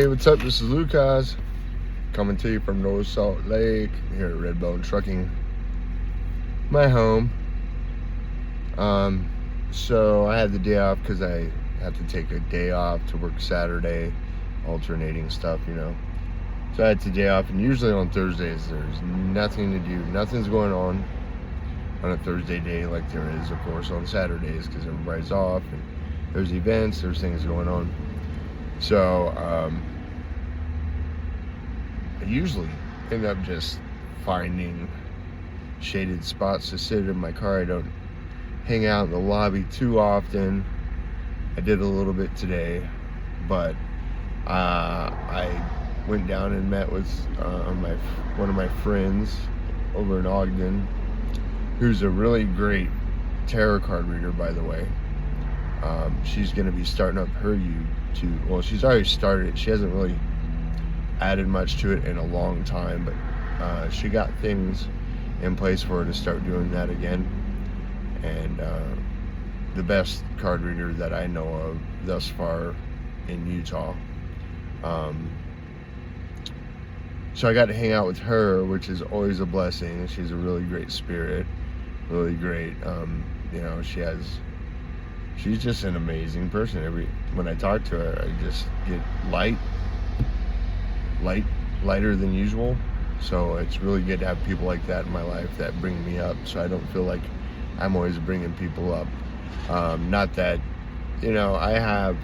Hey, what's up? This is Lucas coming to you from North Salt Lake here at Redbone Trucking, my home. So I had the day off because I had to take a day off to work Saturday, alternating stuff, So I had the day off, and usually on Thursdays there's nothing to do, nothing's going on a Thursday day like there is, of course, on Saturdays because everybody's off and there's events, there's things going on. So I usually end up just finding shaded spots to sit in my car. I don't hang out in the lobby too often. I did a little bit today, but I went down and met with one of my friends over in Ogden, who's a really great tarot card reader, by the way. She's going to be starting up her YouTube. Well, she's already started it. She hasn't really added much to it in a long time, but she got things in place for her to start doing that again. And the best card reader that I know of thus far in Utah. So I got to hang out with her, which is always a blessing. She's a really great spirit, really great. She's just an amazing person. When I talk to her, I just get lighter than usual. So it's really good to have people like that in my life that bring me up, so I don't feel like I'm always bringing people up. Not that, I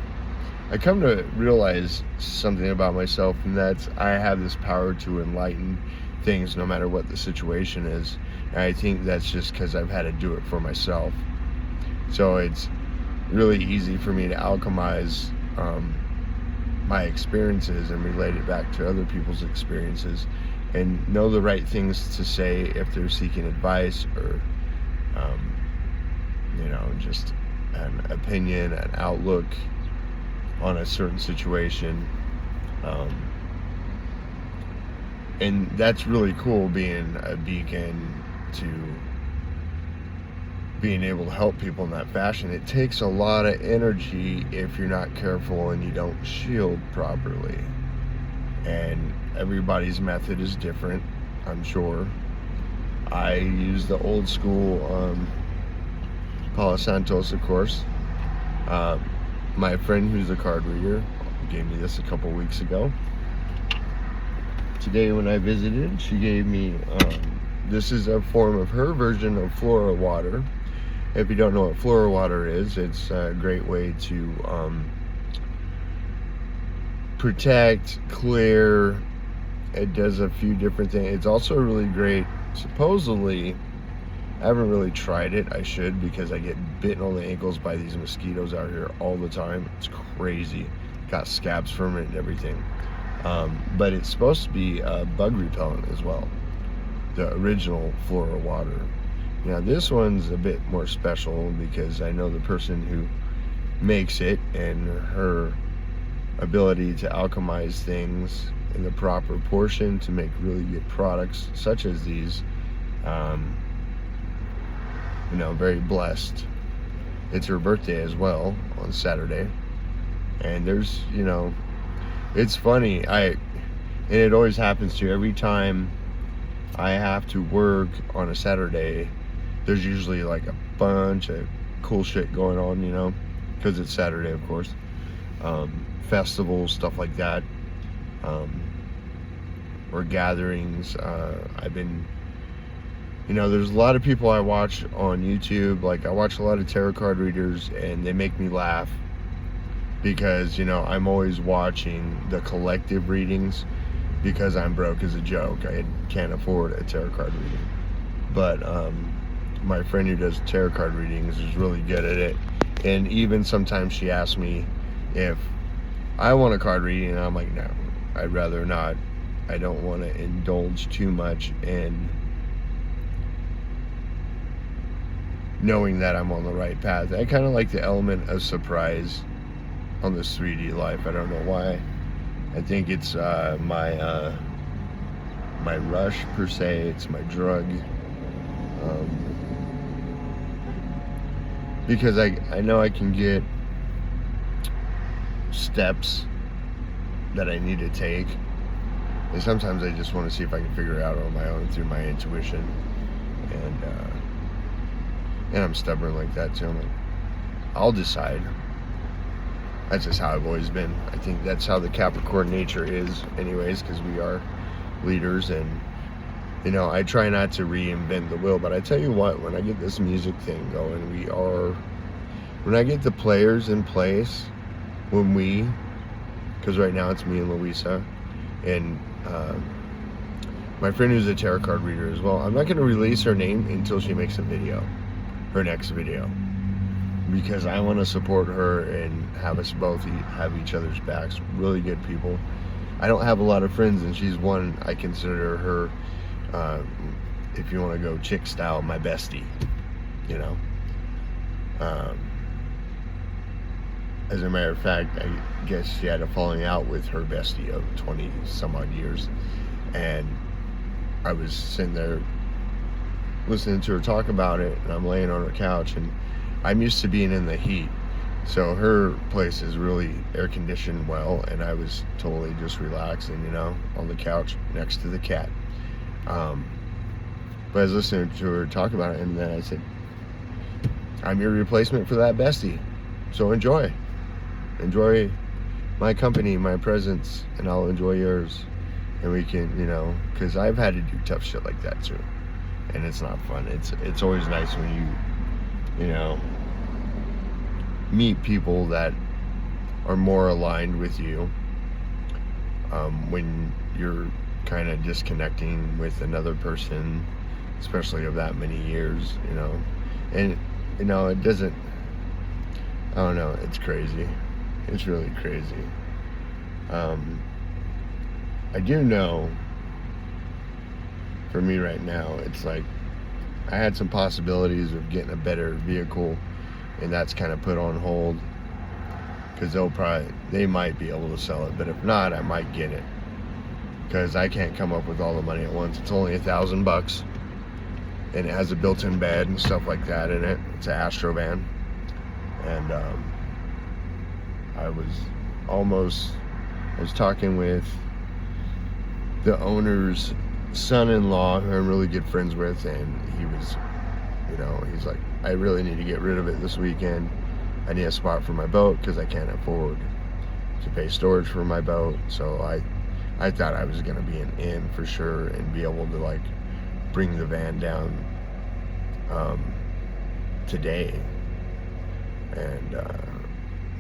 come to realize something about myself, and that's I have this power to enlighten things no matter what the situation is. And I think that's just because I've had to do it for myself. So it's really easy for me to alchemize my experiences and relate it back to other people's experiences and know the right things to say if they're seeking advice or just an opinion, an outlook on a certain situation. And that's really cool, being a beacon to being able to help people in that fashion. It takes a lot of energy if you're not careful and you don't shield properly. And everybody's method is different, I'm sure. I use the old school Palo Santos, of course. My friend who's a card reader gave me this a couple weeks ago. Today when I visited, she gave me, this is a form of her version of Flora water. If you don't know what Flora water is, it's a great way to protect, clear. It does a few different things. It's also really great, supposedly. I haven't really tried it. I should, because I get bitten on the ankles by these mosquitoes out here all the time. It's crazy. Got scabs from it and everything. But it's supposed to be bug repellent as well. The original Flora water. Now this one's a bit more special because I know the person who makes it and her ability to alchemize things in the proper portion to make really good products such as these. Very blessed. It's her birthday as well on Saturday, and there's it's funny, and it always happens to every time I have to work on a Saturday. There's usually like a bunch of cool shit going on, because it's Saturday, of course. Festivals, stuff like that, or gatherings. I've been, there's a lot of people I watch on YouTube. Like, I watch a lot of tarot card readers, and they make me laugh because, I'm always watching the collective readings because I'm broke as a joke. I can't afford a tarot card reading. But my friend who does tarot card readings is really good at it. And even sometimes she asks me if I want a card reading, and I'm like, no, I'd rather not. I don't want to indulge too much in knowing that I'm on the right path. I kind of like the element of surprise on this 3D life. I don't know why. I think it's my rush, per se. It's my drug. Because I know I can get steps that I need to take. And sometimes I just want to see if I can figure it out on my own through my intuition. And I'm stubborn like that too. I'm like, I'll decide. That's just how I've always been. I think that's how the Capricorn nature is anyways, because we are leaders. And I try not to reinvent the wheel, but I tell you what, when I get this music thing going, when I get the players in place, because right now it's me and Louisa, and my friend who's a tarot card reader as well, I'm not going to release her name until she makes her next video, because I want to support her and have us both have each other's backs. Really good people. I don't have a lot of friends, and she's one. I consider her, if you want to go chick style, my bestie. As a matter of fact, I guess she had a falling out with her bestie of 20 some odd years, and I was sitting there listening to her talk about it, and I'm laying on her couch, and I'm used to being in the heat, so her place is really air conditioned well, and I was totally just relaxing, on the couch next to the cat. But I was listening to her talk about it, and then I said, I'm your replacement for that bestie, so enjoy my company, my presence, and I'll enjoy yours. And we can, because I've had to do tough shit like that too, and it's not fun. It's always nice when you meet people that are more aligned with you, when you're kind of disconnecting with another person, especially of that many years, and it doesn't, I don't know, it's crazy. It's really crazy. I do know, for me right now, it's like I had some possibilities of getting a better vehicle, and that's kind of put on hold, because they might be able to sell it, but if not, I might get it, because I can't come up with all the money at once. It's only $1,000, and it has a built-in bed and stuff like that in it. It's an Astro van, and I was talking with the owner's son-in-law, who I'm really good friends with, and he was, he's like, I really need to get rid of it this weekend. I need a spot for my boat, because I can't afford to pay storage for my boat. So I thought I was going to be an in for sure, and be able to bring the van down today, and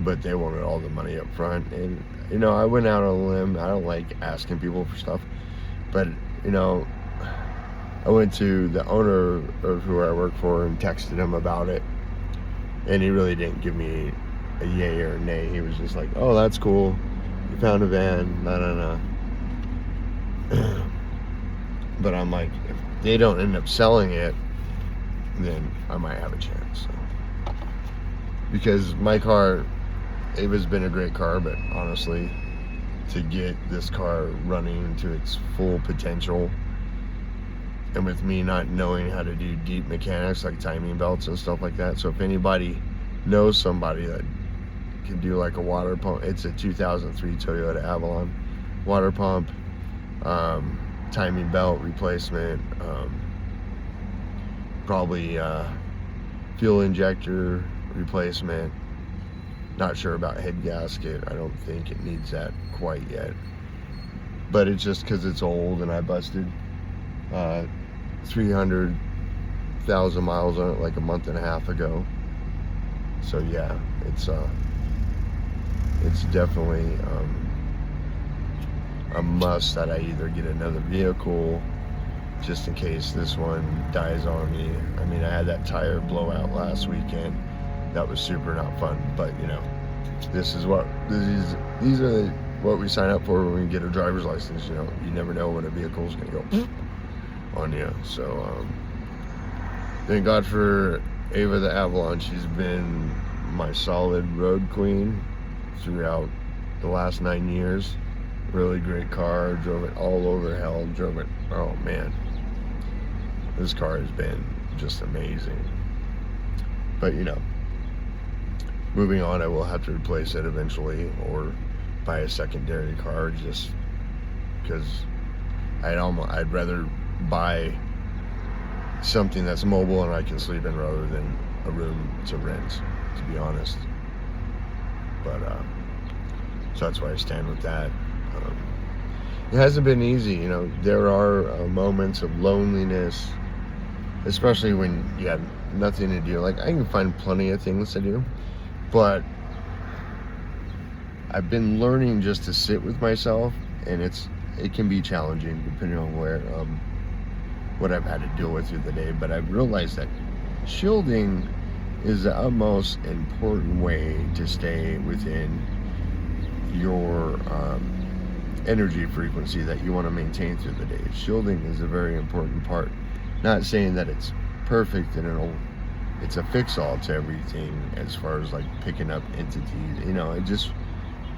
but they wanted all the money up front. And I went out on a limb. I don't like asking people for stuff, but I went to the owner of who I work for and texted him about it, and he really didn't give me a yay or a nay. He was just like, oh, that's cool, you found a van, no. But I'm like, if they don't end up selling it, then I might have a chance. So, because my car, Ava's been a great car, but honestly, to get this car running to its full potential, and with me not knowing how to do deep mechanics like timing belts and stuff like that, so if anybody knows somebody that can do a water pump, it's a 2003 Toyota Avalon water pump, timing belt replacement, probably fuel injector replacement. Not sure about head gasket. I don't think it needs that quite yet, but it's just because it's old, and I busted 300,000 miles on it a month and a half ago. So yeah, it's definitely a must that I either get another vehicle, just in case this one dies on me. I mean, I had that tire blowout last weekend. That was super not fun, but these are what we sign up for when we get a driver's license. You never know when a vehicle's gonna go on you. So thank God for Ava the Avalon. She's been my solid road queen throughout the last 9 years. Really great car. Drove it all over hell. Drove it, oh man, this car has been just amazing. But moving on, I will have to replace it eventually, or buy a secondary car just because I'd rather buy something that's mobile and I can sleep in rather than a room to rent, to be honest. But so that's why I stand with that. It hasn't been easy, you know. There are moments of loneliness, especially when you have nothing to do. Like, I can find plenty of things to do, but I've been learning just to sit with myself, and it can be challenging depending on what I've had to deal with through the day. But I've realized that shielding is the utmost important way to stay within your energy frequency that you want to maintain through the day. Shielding is a very important part. Not saying that it's perfect and it's a fix-all to everything as far as like picking up entities. You know, it just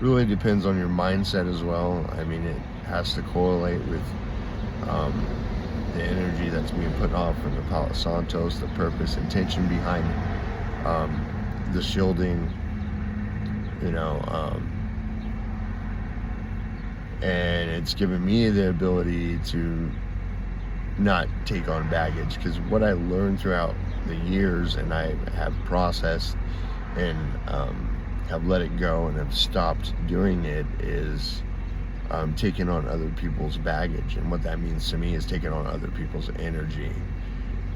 really depends on your mindset as well. I mean, it has to correlate with the energy that's being put off from the Palo Santos, the purpose, intention behind the shielding, you know, and it's given me the ability to not take on baggage, because what I learned throughout the years, and I have processed and have let it go and have stopped doing it, is taking on other people's baggage. And what that means to me is taking on other people's energy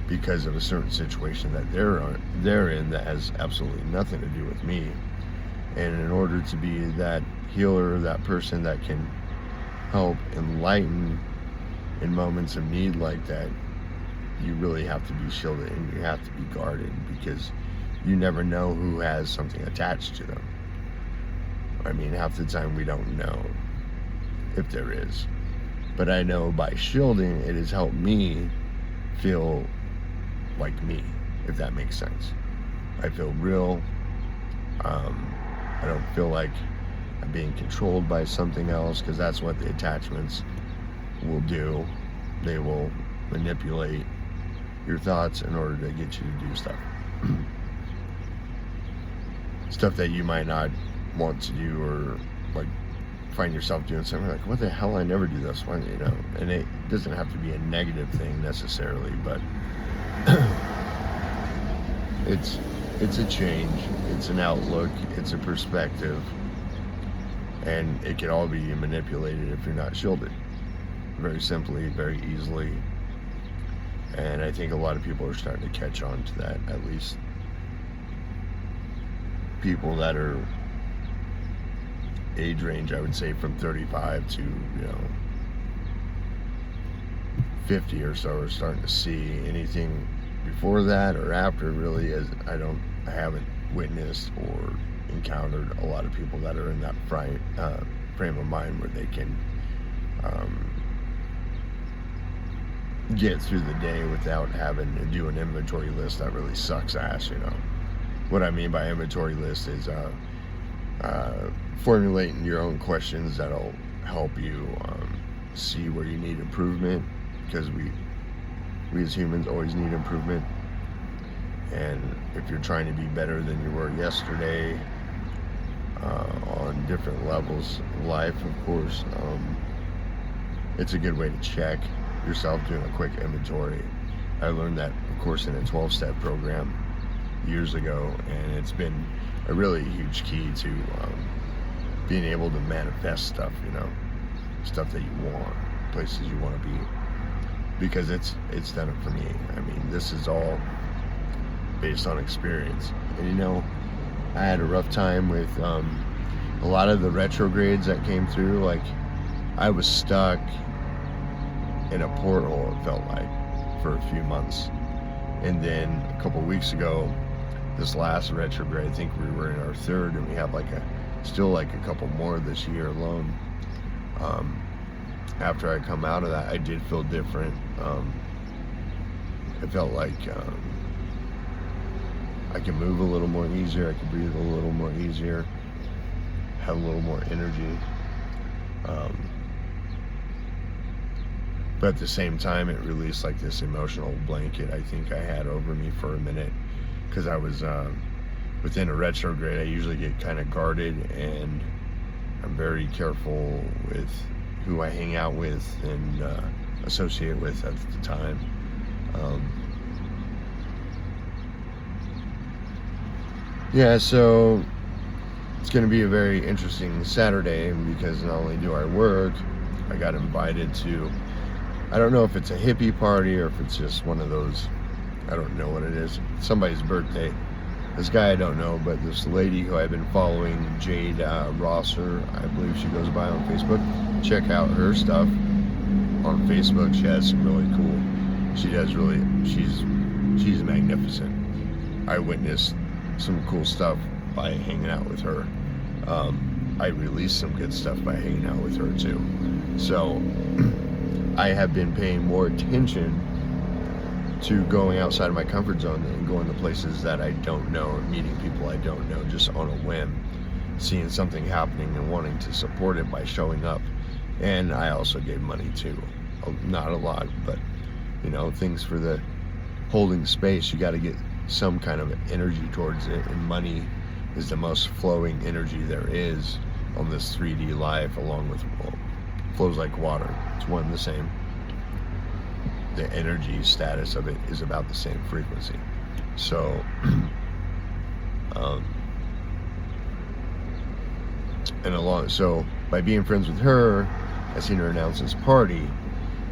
because of a certain situation that they're in that has absolutely nothing to do with me. And in order to be that healer, that person that can help enlighten in moments of need like that, you really have to be shielded and you have to be guarded, because you never know who has something attached to them. I mean, half the time we don't know if there is. But I know by shielding, it has helped me feel like me, if that makes sense. I feel real. I don't feel like I'm being controlled by something else, because that's what the attachments will do. They will manipulate your thoughts in order to get you to do stuff. Stuff that you might not want to do, or like find yourself doing something like, what the hell, I never do this one, you know. And it doesn't have to be a negative thing necessarily, but it's a change, it's an outlook, it's a perspective, and it can all be manipulated if you're not shielded, very simply, very easily. And I think a lot of people are starting to catch on to that, at least people that are age range, I would say from 35 to, 50 or so, are starting to see. Anything before that or after really is, I haven't witnessed or encountered a lot of people that are in that frame of mind where they can get through the day without having to do an inventory list. That really sucks ass, you know. What I mean by inventory list is formulating your own questions that'll help you see where you need improvement, because we as humans always need improvement. And if you're trying to be better than you were yesterday on different levels of life, of course, it's a good way to check yourself, doing a quick inventory. I learned that, of course, in a 12-step program years ago, and it's been a really huge key to being able to manifest stuff, you know, stuff that you want, places you want to be, because it's done it for me. I mean, this is all based on experience. And you know, I had a rough time with a lot of the retrogrades that came through. Like, I was stuck in a portal, it felt like, for a few months. And then a couple weeks ago, this last retrograde, I think we were in our third, and we have still a couple more this year alone. After I come out of that, I did feel different. I felt like I could move a little more easier, I could breathe a little more easier, have a little more energy. But at the same time, it released like this emotional blanket I think I had over me for a minute, because I was within a retrograde. I usually get kind of guarded and I'm very careful with who I hang out with and associate with at the time. Yeah, so it's going to be a very interesting Saturday because not only do I work, I got invited to, I don't know if it's a hippie party or if it's just one of those, I don't know what it is, somebody's birthday. This guy I don't know, but this lady who I've been following, Jade Rosser, I believe she goes by on Facebook. Check out her stuff on Facebook. She has some really cool, she does really, she's magnificent. I witnessed some cool stuff by hanging out with her. I released some good stuff by hanging out with her too. So I have been paying more attention to going outside of my comfort zone and going to places that I don't know, or meeting people I don't know just on a whim, seeing something happening and wanting to support it by showing up. And I also gave money too. Not a lot, but you know, things for the holding space. You got to get some kind of energy towards it, and money is the most flowing energy there is on this 3D life, along with, well, flows like water. It's one and the same. The energy status of it is about the same frequency. So so by being friends with her, I seen her announce this party,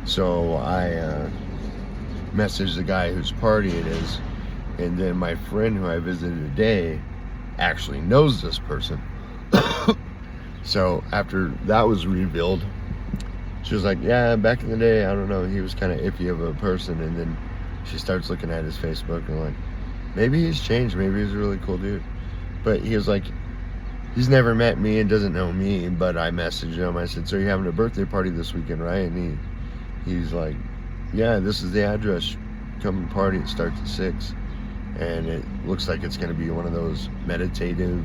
so I messaged the guy whose party it is, and then my friend who I visited today actually knows this person. So after that was revealed, she was like, yeah, back in the day, I don't know, he was kind of iffy of a person. And then she starts looking at his Facebook and like, maybe he's changed, maybe he's a really cool dude. But he was like, he's never met me and doesn't know me, but I messaged him. I said, so you're having a birthday party this weekend, right? And he's like, yeah, this is the address, come and party. It starts at 6, and it looks like it's going to be one of those meditative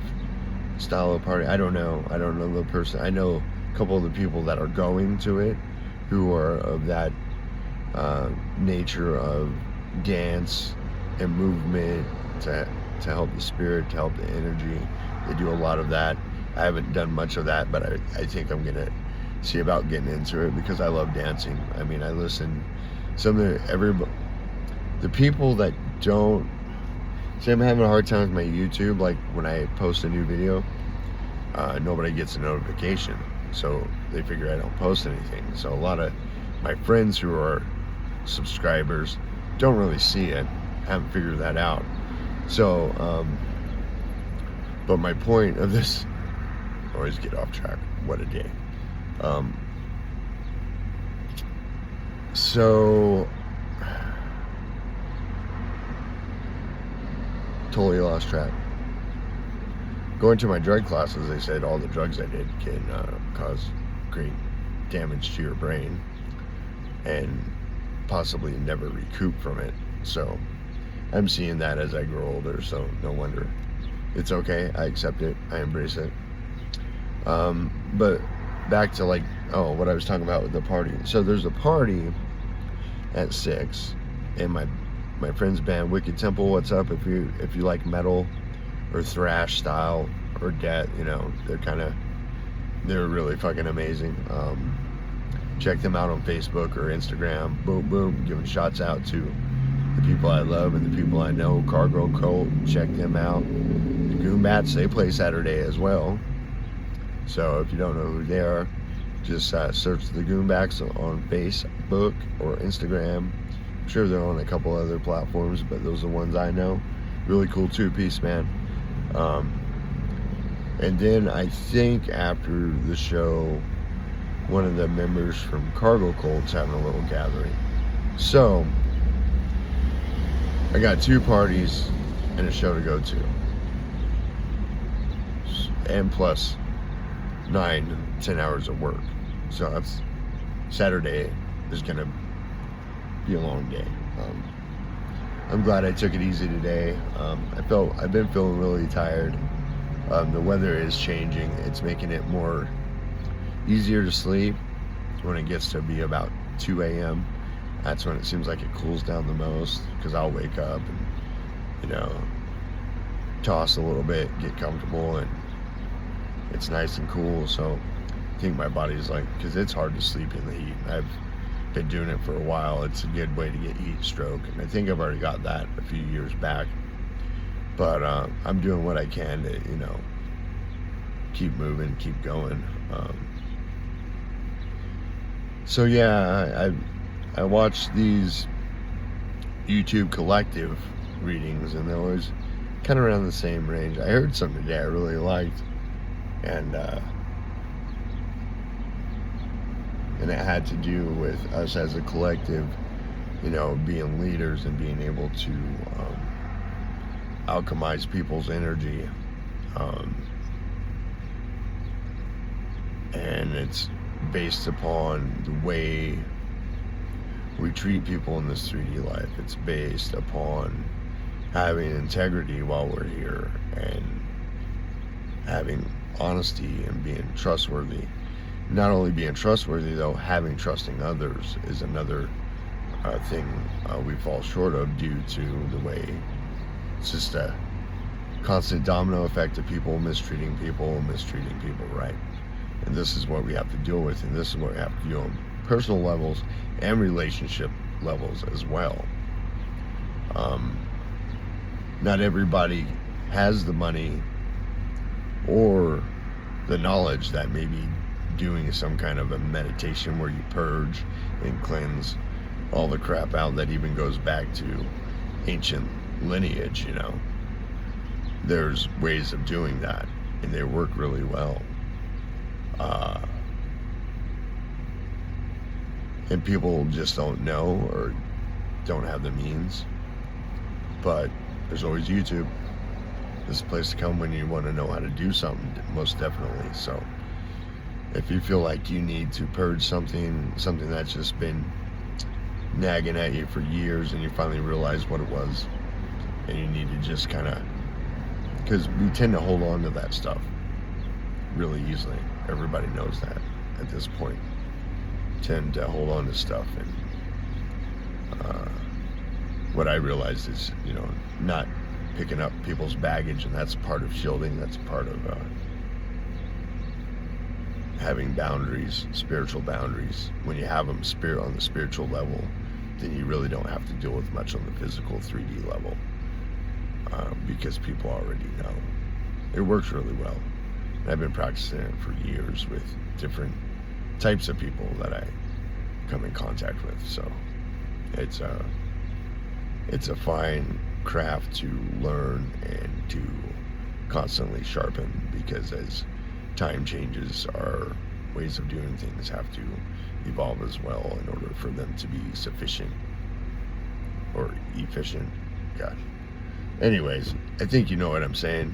style of party. I don't know the person. I know a couple of the people that are going to it who are of that nature of dance and movement to help the spirit, to help the energy. They do a lot of that. I haven't done much of that, but I think I'm gonna see about getting into it because I love dancing. I mean, I listen the people that don't see, I'm having a hard time with my YouTube. Like when I post a new video, nobody gets a notification, so they figure I don't post anything. So a lot of my friends who are subscribers don't really see it, haven't figured that out. So but my point of this, always get off track, what a day. So totally lost track. Going to my drug classes, they said all the drugs I did can cause great damage to your brain and possibly never recoup from it. So I'm seeing that as I grow older, so no wonder. It's okay, I accept it, I embrace it. But back to like, what I was talking about with the party. So there's a party at 6, and my friend's band, Wicked Temple, what's up? If you like metal or thrash style or death, you know, they're really fucking amazing. Check them out on Facebook or Instagram. Boom, boom, giving shots out to the people I love and the people I know. Cargo Cult, check them out. The Goombats, they play Saturday as well. So if you don't know who they are, just search the Goombats on Facebook or Instagram. I'm sure they're on a couple other platforms, but those are the ones I know. Really cool 2-piece, man. And then I think after the show, one of the members from Cargo Cult's having a little gathering. So I got 2 parties and a show to go to, and plus 9-10 hours of work. So that's Saturday is gonna be a long day. I'm glad I took it easy today. I've been feeling really tired. The weather is changing. It's making it more easier to sleep when it gets to be about 2 a.m. That's when it seems like it cools down the most, because I'll wake up and, you know, toss a little bit, get comfortable, and it's nice and cool. So I think my body's like, because it's hard to sleep in the heat. I've been doing it for a while. It's a good way to get heat stroke, and I think I've already got that a few years back. But I'm doing what I can to, keep moving, keep going. So yeah, I watched these YouTube collective readings, and they're always kind of around the same range. I heard something today I really liked, and it had to do with us as a collective, being leaders and being able to alchemize people's energy, and it's based upon the way we treat people in this 3D life. It's based upon having integrity while we're here, and having honesty and being trustworthy. Not only being trustworthy, though, having trusting others is another thing we fall short of due to the way it's just a constant domino effect of people mistreating people, right? And this is what we have to deal with, and this is what we have to deal on personal levels and relationship levels as well. Not everybody has the money or the knowledge that maybe doing some kind of a meditation where you purge and cleanse all the crap out that even goes back to ancient lineage. There's ways of doing that, and they work really well. And people just don't know or don't have the means. But there's always YouTube. This is a place to come when you want to know how to do something, most definitely. So if you feel like you need to purge something that's just been nagging at you for years, and you finally realize what it was, and you need to just kind of, because we tend to hold on to that stuff really easily. Everybody knows that at this point. Tend to hold on to stuff, and what I realized is, not picking up people's baggage, and that's part of shielding. That's part of having boundaries, spiritual boundaries. When you have them on the spiritual level, then you really don't have to deal with much on the physical 3D level, because people already know. It works really well. And I've been practicing it for years with different types of people that I come in contact with. So it's a fine craft to learn and to constantly sharpen, because as time changes, our ways of doing things have to evolve as well in order for them to be sufficient or efficient. God. Anyways, I think you know what I'm saying.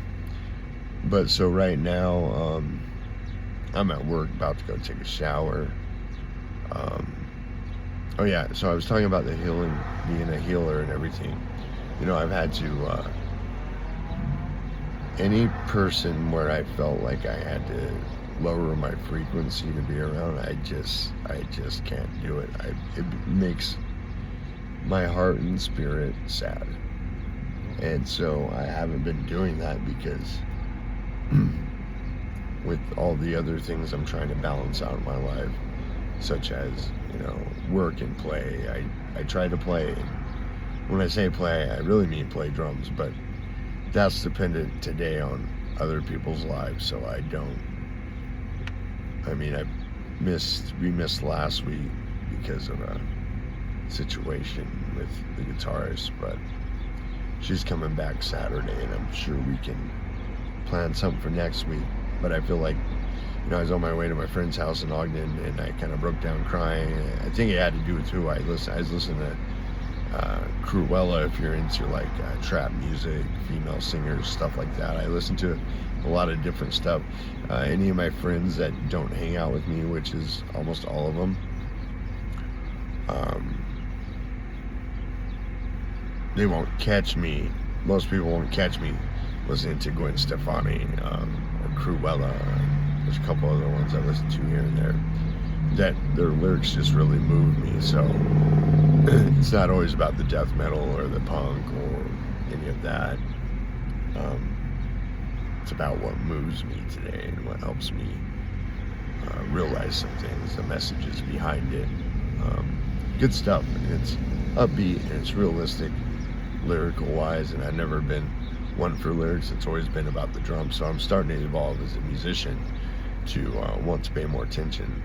But so right now, I'm at work, about to go take a shower. Oh yeah, so I was talking about the healing, being a healer and everything. I've had to, any person where I felt like I had to lower my frequency to be around, I just can't do it. It makes my heart and spirit sad. And so I haven't been doing that, because with all the other things I'm trying to balance out in my life, such as, work and play. I try to play. When I say play, I really mean play drums, but that's dependent today on other people's lives, so I don't. We missed last week because of a situation with the guitarist, but she's coming back Saturday, and I'm sure we can plan something for next week. But I feel like, I was on my way to my friend's house in Ogden, and I kind of broke down crying. I think it had to do with who I was listening to Cruella, if you're into like trap music, female singers, stuff like that. I listen to a lot of different stuff. Any of my friends that don't hang out with me, which is almost all of them, they won't catch me. Most people won't catch me listening to Gwen Stefani or Cruella. There's a couple other ones I listen to here and there that their lyrics just really move me. So it's not always about the death metal or the punk or any of that. It's about what moves me today and what helps me realize some things, the messages behind it. Good stuff, and it's upbeat and it's realistic, lyrical wise, and I've never been one for lyrics. It's always been about the drums, so I'm starting to evolve as a musician to want to pay more attention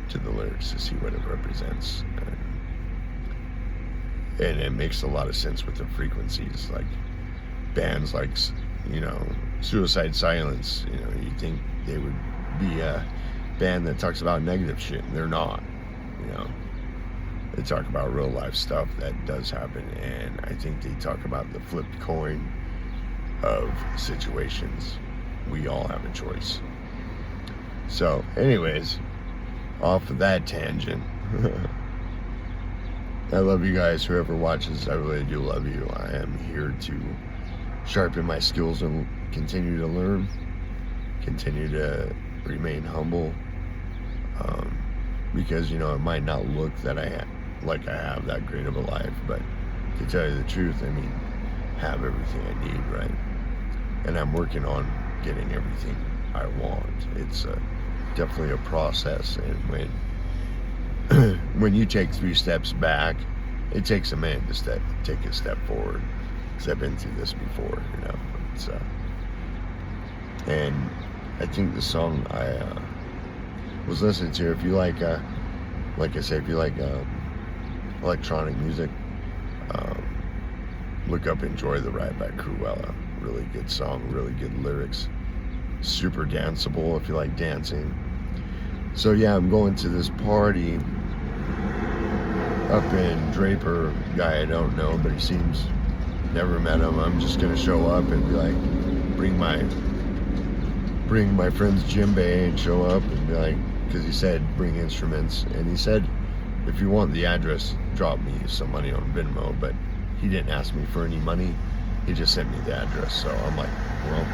to the lyrics to see what it represents, and it makes a lot of sense with the frequencies. Like bands like, Suicide Silence, you think they would be a band that talks about negative shit, and they're not. They talk about real life stuff that does happen, and I think they talk about the flipped coin of situations. We all have a choice. So anyways, off of that tangent, I love you guys, whoever watches. I really do love you. I am here to sharpen my skills and continue to learn, continue to remain humble, because it might not look that I have that great of a life, but to tell you the truth, have everything I need, right? And I'm working on getting everything I want. It's definitely a process, and when you take 3 steps back, it takes a minute to take a step forward, because I've been through this before. It's and I think the song I was listening to, if you like I said, if you like electronic music, look up Enjoy the Ride by Cruella. Really good song, really good lyrics, super danceable if you like dancing. So yeah, I'm going to this party up in Draper. Guy I don't know, but he seems, never met him. I'm just gonna show up and be like, bring my friend's djembe and show up and be like, because he said bring instruments, and he said if you want the address, drop me some money on Venmo, but he didn't ask me for any money. He just sent me the address. So I'm like, well,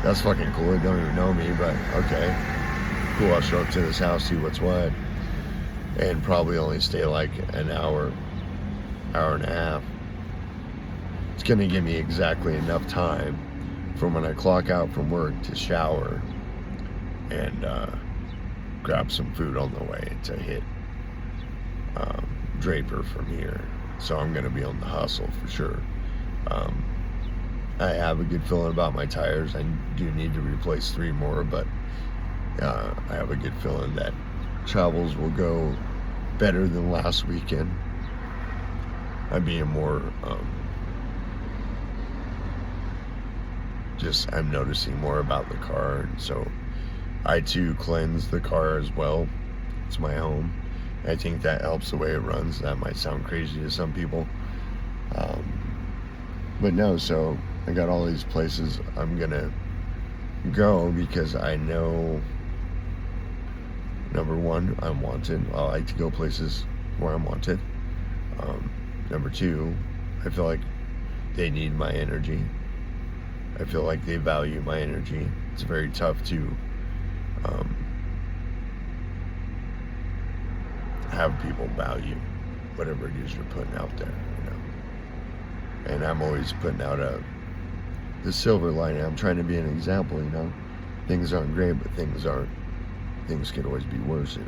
that's fucking cool. He don't even know me, but okay, cool. I'll show up to this house, see what's what, and probably only stay like an hour and a half. It's gonna give me exactly enough time from when I clock out from work to shower and grab some food on the way to hit Draper from here. So I'm gonna be on the hustle for sure. I have a good feeling about my tires. I do need to replace 3 more, but I have a good feeling that travels will go better than last weekend. I'm being more I'm noticing more about the car, and so I too cleanse the car as well. It's my home. I think that helps the way it runs. That might sound crazy to some people, but no. So I got all these places I'm gonna go because I know, number one, I'm wanted. I like to go places where I'm wanted. Number 2, I feel like they need my energy. I feel like they value my energy. It's very tough to have people value whatever it is you're putting out there, And I'm always putting out the silver lining. I'm trying to be an example, Things aren't great, but things could always be worse,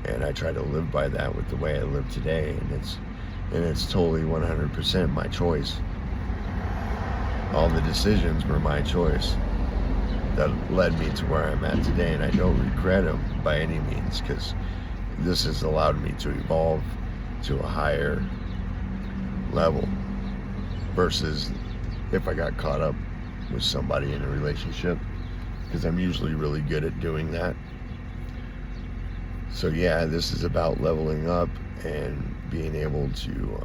And I try to live by that with the way I live today, and it's totally 100% my choice. All the decisions were my choice that led me to where I'm at today, and I don't regret them by any means, because this has allowed me to evolve to a higher level versus if I got caught up with somebody in a relationship, because I'm usually really good at doing that. So yeah, this is about leveling up and being able to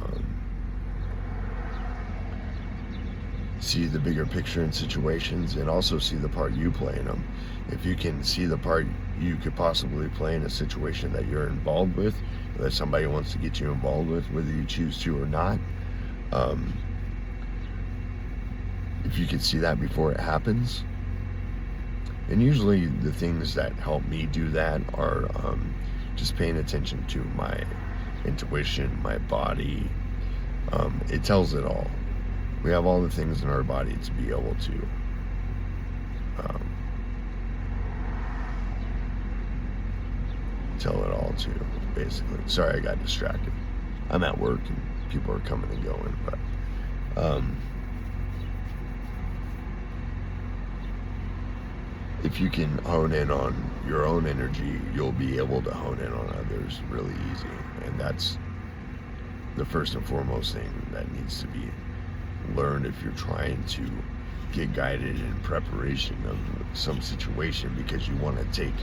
see the bigger picture in situations, and also see the part you play in them. If you can see the part you could possibly play in a situation that you're involved with, or that somebody wants to get you involved with, whether you choose to or not, if you could see that before it happens. And usually the things that help me do that are just paying attention to my intuition, my body. It tells it all. We have all the things in our body to be able to um, tell it all to, basically. Sorry, I got distracted. I'm at work and people are coming and going, but if you can hone in on your own energy, you'll be able to hone in on others really easy. And that's the first and foremost thing that needs to be learned if you're trying to get guided in preparation of some situation, because you want to take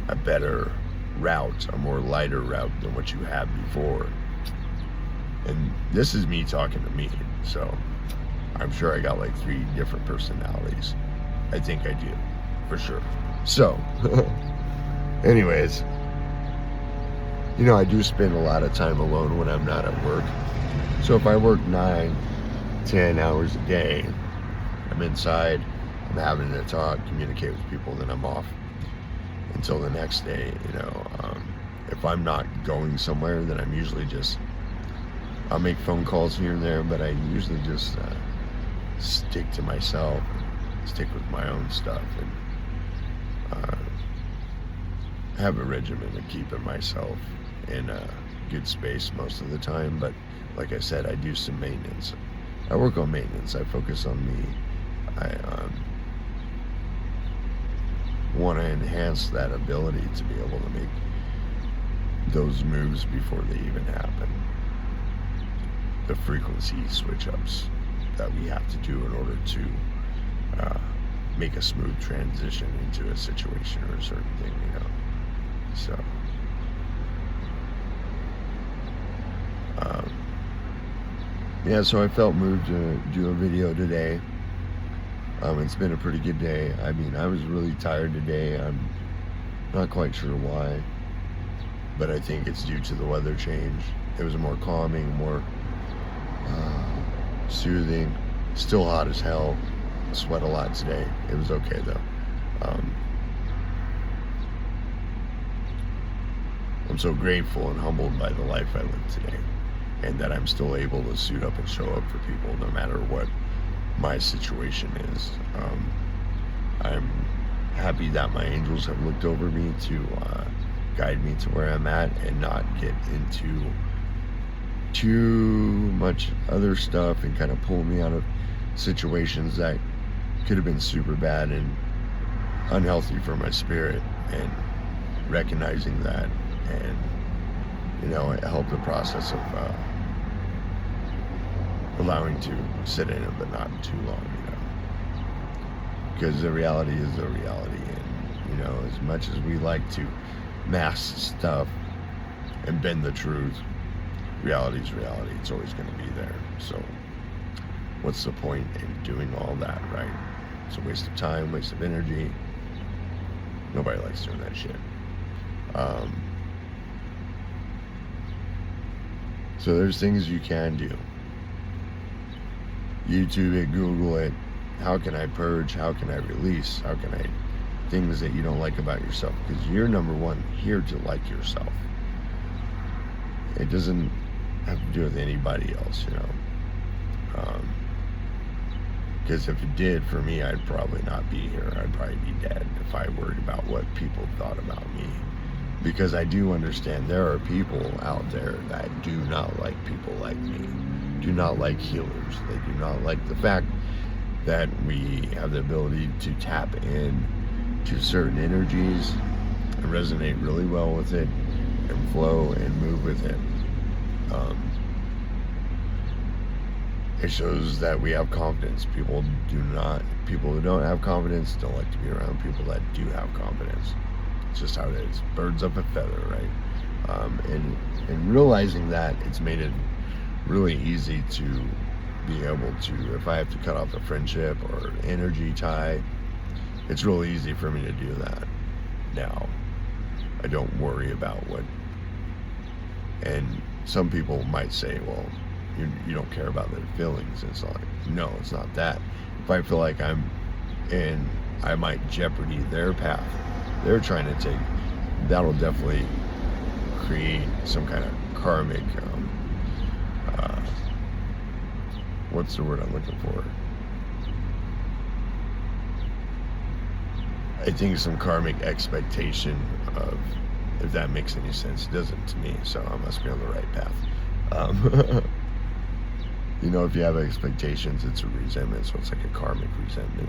a better route, a more lighter route than what you had before. And this is me talking to me, so I'm sure I got like 3 different personalities. I think I do, for sure. So, anyways, you know, I do spend a lot of time alone when I'm not at work. So if I work 9, 10 hours a day, I'm inside, I'm having to talk, communicate with people, then I'm off until the next day. You know, if I'm not going somewhere, then I'm usually just, I'll make phone calls here and there, but I usually just stick to myself, stick with my own stuff, and have a regimen of keeping myself in a good space most of the time. But like I said, I do some maintenance. I work on maintenance. I focus on me. I want to enhance that ability to be able to make those moves before they even happen. The frequency switch ups that we have to do in order to make a smooth transition into a situation or a certain thing, you know. So yeah, so I felt moved to do a video today. It's been a pretty good day. I mean, I was really tired today. I'm not quite sure why, but I think it's due to the weather change. It was more calming, more soothing. Still hot as hell. I sweat a lot today. It was okay though. I'm so grateful and humbled by the life I live today, and that I'm still able to suit up and show up for people no matter what my situation is. I'm happy that my angels have looked over me to guide me to where I'm at and not get into too much other stuff and kind of pull me out of situations that could have been super bad and unhealthy for my spirit, and recognizing that, and you know, it helped the process of allowing to sit in it, but not too long, you know, because the reality is the reality. And you know, as much as we like to mask stuff and bend the truth, reality is reality. It's always going to be there. So what's the point in doing all that, right? It's a waste of time, waste of energy. Nobody likes doing that shit. So there's things you can do. YouTube it, Google it. How can I purge? How can I release? How can I, things that you don't like about yourself? Because you're number one here to like yourself. It doesn't have to do with anybody else, you know. Because if it did, for me, I'd probably not be here. I'd probably be dead if I worried about what people thought about me. Because I do understand there are people out there that do not like people like me, do not like healers. They do not like the fact that we have the ability to tap in to certain energies and resonate really well with it and flow and move with it. It shows that we have confidence. People who don't have confidence don't like to be around people that do have confidence. It's just how it is. Birds of a feather, right? And realizing that, it's made it really easy to be able to, if I have to cut off a friendship or energy tie, it's really easy for me to do that now. I don't worry about what, and some people might say, well, you don't care about their feelings. It's like, no, it's not that. If I feel like I might jeopardy their path they're trying to take, that'll definitely create some kind of karmic, what's the word I'm looking for? I think some karmic expectation of, if that makes any sense. It doesn't to me, so I must be on the right path. If you have expectations, it's a resentment, so it's like a karmic resentment.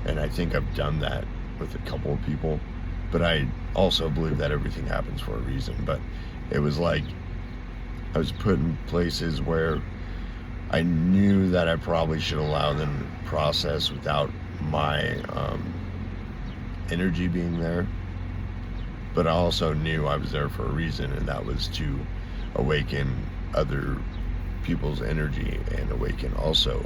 And I think I've done that with a couple of people, but I also believe that everything happens for a reason. But it was like I was put in places where I knew that I probably should allow them to process without my energy being there, but I also knew I was there for a reason, and that was to awaken other people's energy and awaken also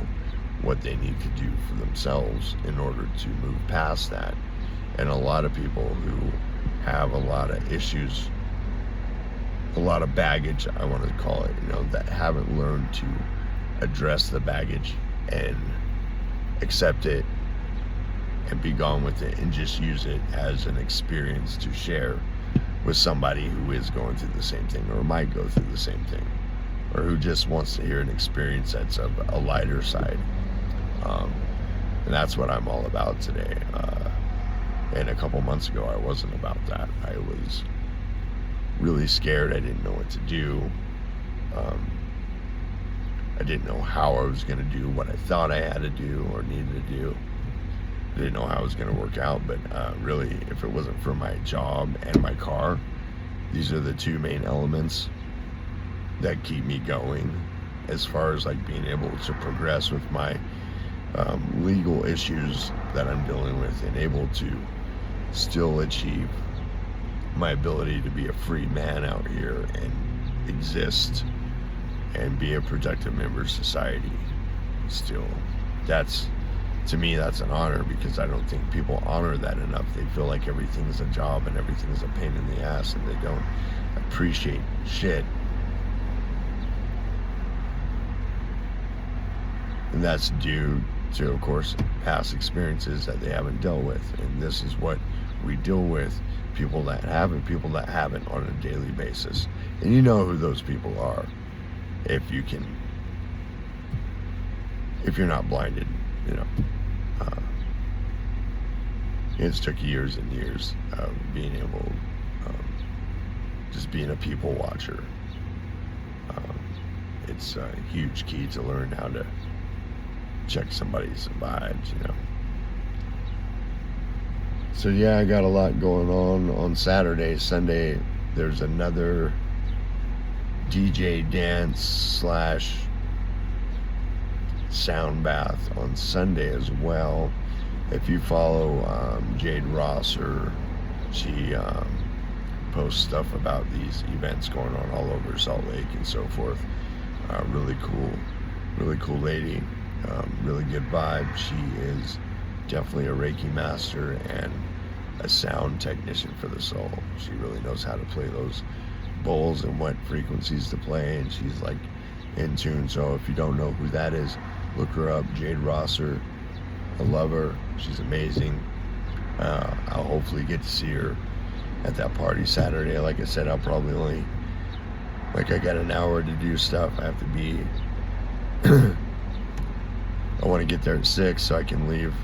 what they need to do for themselves in order to move past that. And a lot of people who have a lot of issues, a lot of baggage, I want to call it, that haven't learned to address the baggage and accept it and be gone with it and just use it as an experience to share with somebody who is going through the same thing or might go through the same thing, or who just wants to hear an experience that's of a lighter side. And that's what I'm all about today. And a couple months ago, I wasn't about that. I was really scared. I didn't know what to do. I didn't know how I was going to do what I thought I had to do or needed to do. I didn't know how it was going to work out, but really, if it wasn't for my job and my car, these are the two main elements that keep me going as far as like being able to progress with my legal issues that I'm dealing with, and able to still achieve my ability to be a free man out here and exist and be a productive member of society. Still, to me, that's an honor, because I don't think people honor that enough. They feel like everything's a job and everything's a pain in the ass, and they don't appreciate shit. And that's due to, of course, past experiences that they haven't dealt with. And this is what we deal with, people that have and people that haven't, on a daily basis. And you know who those people are if you're not blinded. It's took years and years of being able, just being a people watcher. It's a huge key to learn how to check somebody's vibes. So yeah, I got a lot going on Saturday. Sunday, there's another DJ dance / sound bath on Sunday as well. If you follow Jade Rosser, she posts stuff about these events going on all over Salt Lake and so forth. Really cool lady. Really good vibe. She is definitely a Reiki master and a sound technician for the soul. She really knows how to play those bowls and what frequencies to play, and she's like in tune. So if you don't know who that is, look her up, Jade Rosser. I love her. She's amazing. I'll hopefully get to see her at that party Saturday. Like I said, I'll probably only, I got an hour to do stuff. I have to be I want to get there at 6 so I can leave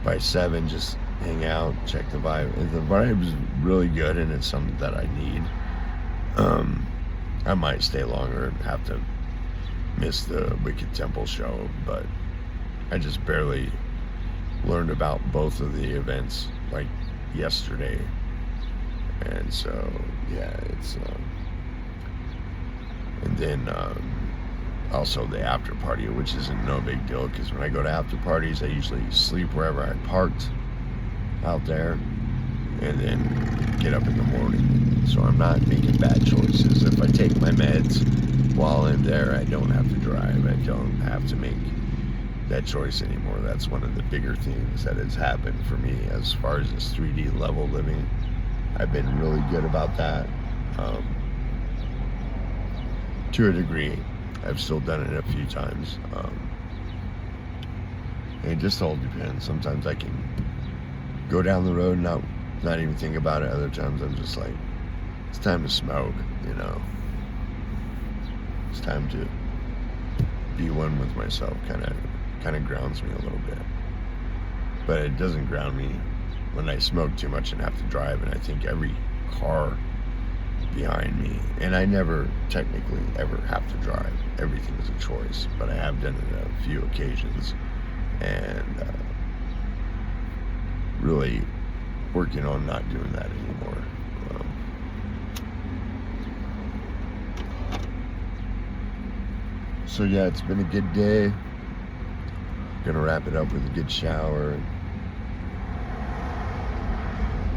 by 7, just hang out, check the vibe. The vibe is really good, and it's something that I need. I might stay longer and have to miss the Wicked Temple show, but I just barely learned about both of the events yesterday. And so yeah, it's and then also the after party, which isn't no big deal, because when I go to after parties, I usually sleep wherever I parked out there and then get up in the morning. So I'm not making bad choices. If I take my meds while I'm there, I don't have to drive. I don't have to make that choice anymore. That's one of the bigger things that has happened for me as far as this 3D level living. I've been really good about that. To a degree. I've still done it a few times. And it just all depends. Sometimes I can go down the road and not even think about it. Other times I'm just like, it's time to smoke, It's time to be one with myself, kind of kind of grounds me a little bit. But it doesn't ground me when I smoke too much and have to drive. And I think every car behind me, and I never technically ever have to drive. Everything is a choice, but I have done it a few occasions, and really working on not doing that anymore. So yeah, it's been a good day. Gonna wrap it up with a good shower.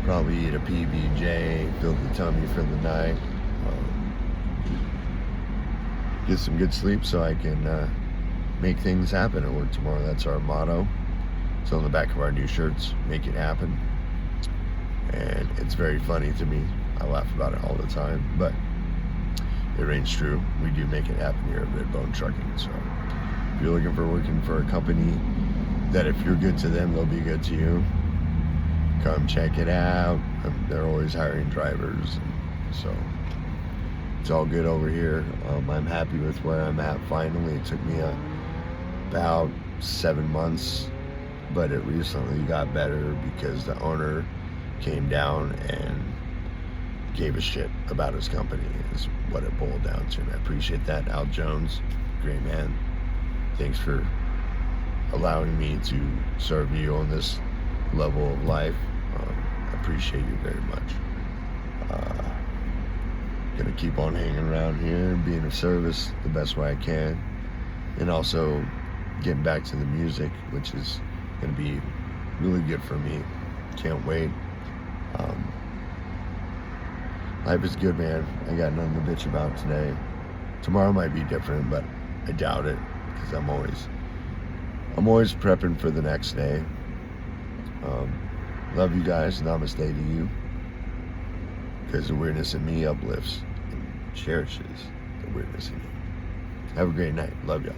Probably eat a PB&J, fill the tummy for the night. Get some good sleep so I can make things happen at work tomorrow. That's our motto. It's on the back of our new shirts, make it happen. And it's very funny to me. I laugh about it all the time, but it rings true. We do make it happen here at Redbone Trucking. So if you're looking for working for a company that if you're good to them, they'll be good to you, come check it out. They're always hiring drivers, so it's all good over here. I'm happy with where I'm at finally. It took me about 7 months, but it recently got better because the owner came down and gave a shit about his company is what it boiled down to. And I appreciate that. Al Jones, great man. Thanks for allowing me to serve you on this level of life. I appreciate you very much. Gonna keep on hanging around here and being of service the best way I can, and also getting back to the music, which is gonna be really good for me. Can't wait. Life is good, man. I got nothing to bitch about today. Tomorrow might be different, but I doubt it, because I'm always prepping for the next day. Love you guys. Namaste to you. Because the weirdness in me uplifts and cherishes the weirdness in you. Have a great night. Love y'all.